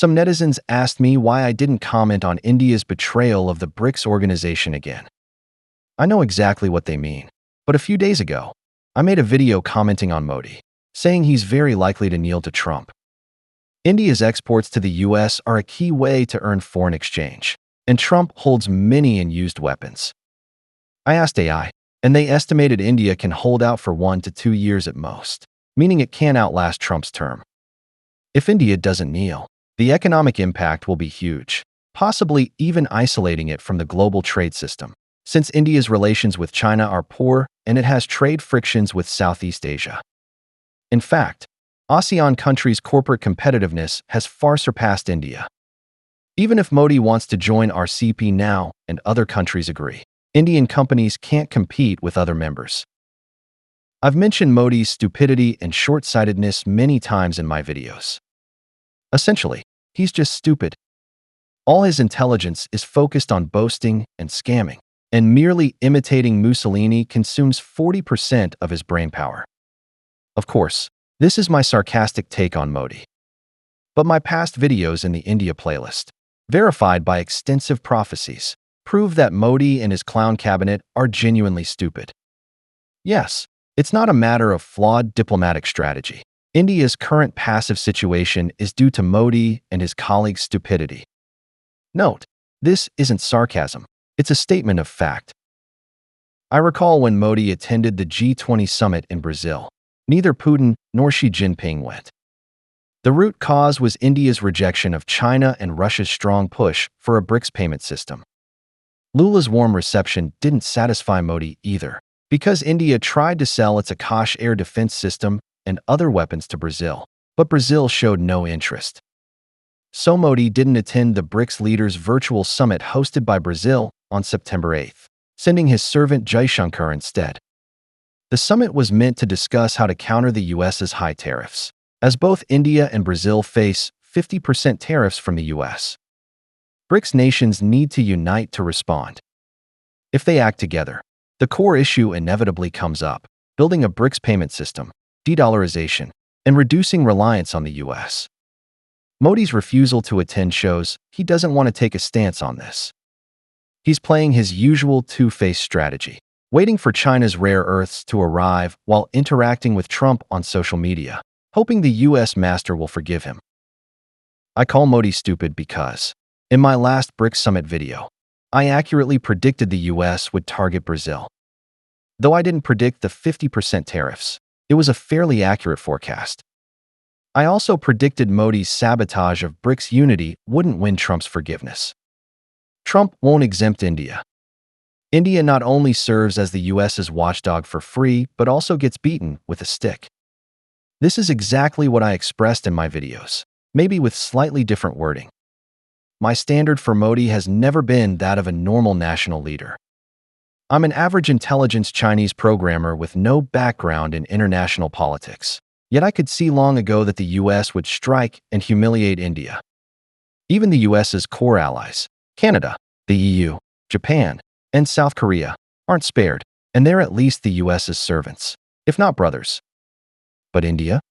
Some netizens asked me why I didn't comment on India's betrayal of the BRICS organization again. I know exactly what they mean, but a few days ago, I made a video commenting on Modi, saying he's very likely to kneel to Trump. India's exports to the US are a key way to earn foreign exchange, and Trump holds many unused weapons. I asked AI, and they estimated India can hold out for 1 to 2 years at most, meaning it can outlast Trump's term. If India doesn't kneel, the economic impact will be huge, possibly even isolating it from the global trade system, since India's relations with China are poor and it has trade frictions with Southeast Asia. In fact, ASEAN countries' corporate competitiveness has far surpassed India. Even if Modi wants to join RCEP now and other countries agree, Indian companies can't compete with other members. I've mentioned Modi's stupidity and short-sightedness many times in my videos. Essentially, he's just stupid. All his intelligence is focused on boasting and scamming, and merely imitating Mussolini consumes 40% of his brainpower. Of course, this is my sarcastic take on Modi. But my past videos in the India playlist, verified by extensive prophecies, prove that Modi and his clown cabinet are genuinely stupid. Yes, it's not a matter of flawed diplomatic strategy. India's current passive situation is due to Modi and his colleagues' stupidity. Note, this isn't sarcasm, it's a statement of fact. I recall when Modi attended the G20 summit in Brazil, neither Putin nor Xi Jinping went. The root cause was India's rejection of China and Russia's strong push for a BRICS payment system. Lula's warm reception didn't satisfy Modi either, because India tried to sell its Akash air defense system and other weapons to Brazil, but Brazil showed no interest. So Modi didn't attend the BRICS leaders' virtual summit hosted by Brazil on September 8th, sending his servant Jaishankar instead. The summit was meant to discuss how to counter the US's high tariffs, as both India and Brazil face 50% tariffs from the US. BRICS nations need to unite to respond. If they act together, the core issue inevitably comes up: building a BRICS payment system, de-dollarization, and reducing reliance on the US. Modi's refusal to attend shows he doesn't want to take a stance on this. He's playing his usual two-faced strategy, waiting for China's rare earths to arrive while interacting with Trump on social media, hoping the US master will forgive him. I call Modi stupid because, in my last BRICS summit video, I accurately predicted the US would target Brazil. Though I didn't predict the 50% tariffs, it was a fairly accurate forecast. I also predicted Modi's sabotage of BRICS unity wouldn't win Trump's forgiveness. Trump won't exempt India. India not only serves as the US's watchdog for free, but also gets beaten with a stick. This is exactly what I expressed in my videos, maybe with slightly different wording. My standard for Modi has never been that of a normal national leader. I'm an average intelligence Chinese programmer with no background in international politics. Yet I could see long ago that the US would strike and humiliate India. Even the US's core allies, Canada, the EU, Japan, and South Korea, aren't spared, and they're at least the US's servants, if not brothers. But India?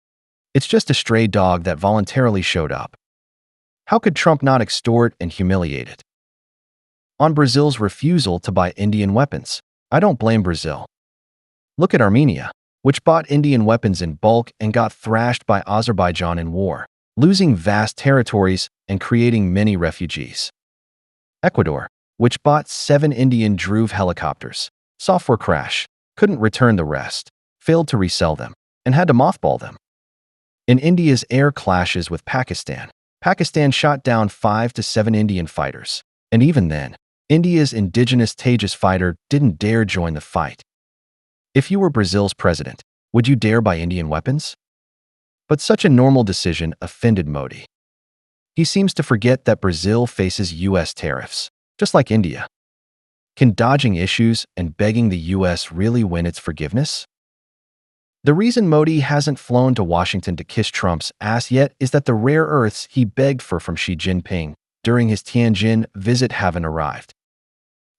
It's just a stray dog that voluntarily showed up. How could Trump not extort and humiliate it? On Brazil's refusal to buy Indian weapons, I don't blame Brazil. Look at Armenia, which bought Indian weapons in bulk and got thrashed by Azerbaijan in war, losing vast territories and creating many refugees. Ecuador, which bought 7 Indian Dhruv helicopters, software crash, couldn't return the rest, failed to resell them, and had to mothball them. In India's air clashes with Pakistan, Pakistan shot down 5 to 7 Indian fighters, and even then, India's indigenous Tejas fighter didn't dare join the fight. If you were Brazil's president, would you dare buy Indian weapons? But such a normal decision offended Modi. He seems to forget that Brazil faces US tariffs, just like India. Can dodging issues and begging the US really win its forgiveness? The reason Modi hasn't flown to Washington to kiss Trump's ass yet is that the rare earths he begged for from Xi Jinping during his Tianjin visit haven't arrived.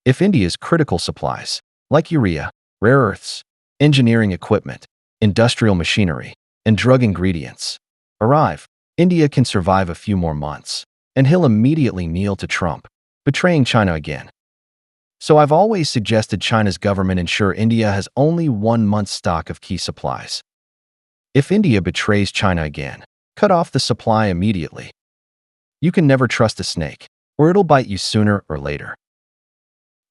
If India's critical supplies, like urea, rare earths, engineering equipment, industrial machinery, and drug ingredients, arrive, India can survive a few more months, and he'll immediately kneel to Trump, betraying China again. So I've always suggested China's government ensure India has only 1 month's stock of key supplies. If India betrays China again, cut off the supply immediately. You can never trust a snake, or it'll bite you sooner or later.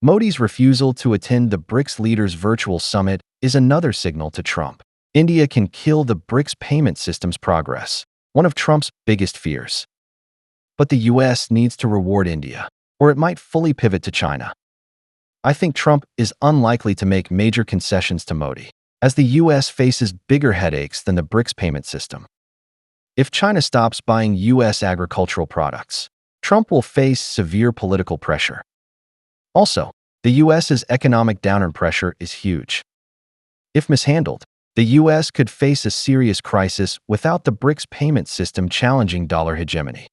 Modi's refusal to attend the BRICS leaders' virtual summit is another signal to Trump. India can kill the BRICS payment system's progress, one of Trump's biggest fears. But the US needs to reward India, or it might fully pivot to China. I think Trump is unlikely to make major concessions to Modi, as the US faces bigger headaches than the BRICS payment system. If China stops buying US agricultural products, Trump will face severe political pressure. Also, the US's economic downward pressure is huge. If mishandled, the US could face a serious crisis without the BRICS payment system challenging dollar hegemony.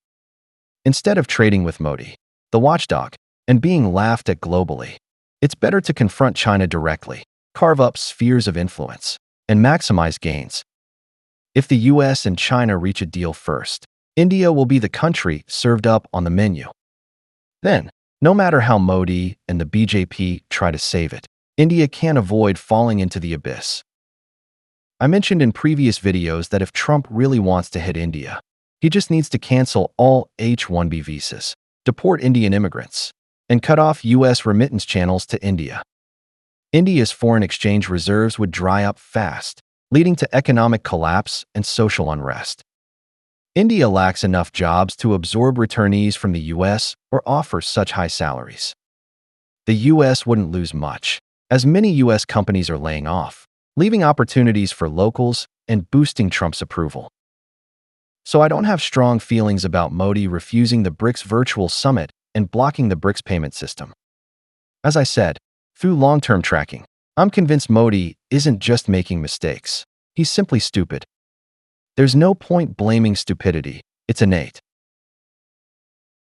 Instead of trading with Modi, the watchdog, and being laughed at globally, it's better to confront China directly, carve up spheres of influence, and maximize gains. If the US and China reach a deal first, India will be the country served up on the menu. Then, no matter how Modi and the BJP try to save it, India can't avoid falling into the abyss. I mentioned in previous videos that if Trump really wants to hit India, he just needs to cancel all H-1B visas, deport Indian immigrants, and cut off US remittance channels to India. India's foreign exchange reserves would dry up fast, leading to economic collapse and social unrest. India lacks enough jobs to absorb returnees from the US or offer such high salaries. The US wouldn't lose much, as many US companies are laying off, leaving opportunities for locals and boosting Trump's approval. So I don't have strong feelings about Modi refusing the BRICS virtual summit and blocking the BRICS payment system. As I said, through long-term tracking, I'm convinced Modi isn't just making mistakes. He's simply stupid. There's no point blaming stupidity. It's innate.